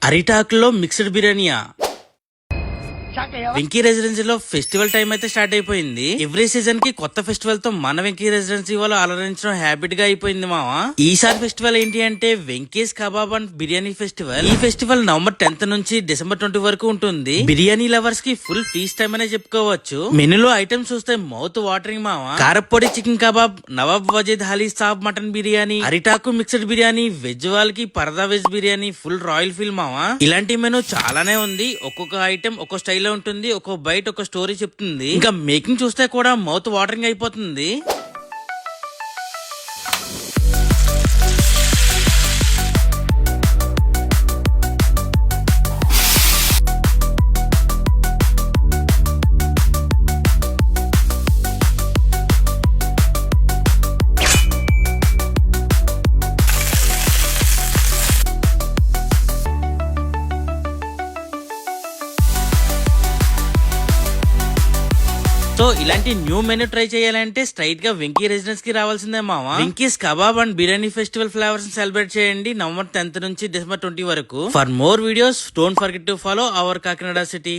అరిటాకులో mixed బిర్యానీయా? Venky రెసిడెన్సీలో festival time అయితే start అయిపోయింది. Every season కి కొత్త ఫెస్టివల్ తో మన వెంకీ రెసిడెన్సీ వాళ్ళు అలరించడం హ్యాబిట్ గా అయిపోయింది మావా. ఈసారి ఫెస్టివల్ ఏంటి అంటే Venky's kebab and biryani festival. ఈ ఫెస్టివల్ నవంబర్ 10th నుంచి డిసెంబర్ 20 వరకు ఉంటుంది. బిర్యానీ లవర్స్ కి ఫుల్ ఫీస్ట్ టైం అనే చెప్పుకోవచ్చు. మెనూలో ఐటమ్స్ చూస్తే మౌత్ వాటరింగ్ మావా. కారపొడి చికెన్ కబాబ్, నవాబ్ వజీద్ హలీ సాబ్ మటన్ బిర్యానీ, అరిటాకు మిక్స్డ్ బిర్యానీ, వెజ్ వాళ్ళకి పరదా veg biryani, full royal feel మావా. ఇలాంటి మెనూ చాలానే ఉంది. ఒక్కొక్క ఐటమ్ ఒక్కో స్టైల్ లో ఉంటుంది. ఒక్కో బైట్ ఒక స్టోరీ చెప్తుంది. ఇంకా మేకింగ్ చూస్తే కూడా మౌత్ వాటరింగ్ అయిపోతుంది. సో ఇలాంటి న్యూ మెనూ ట్రై చేయాలంటే స్ట్రైట్ గా వెంకీ రెసిడెన్స్ కి రావాల్సిందే మావా. Venky's kebab and biryani festival flavours celebrate చేయండి నవంబర్ 10th నుంచి డిసెంబర్ 20 వరకు. For more videos don't forget to follow our Kakinada city.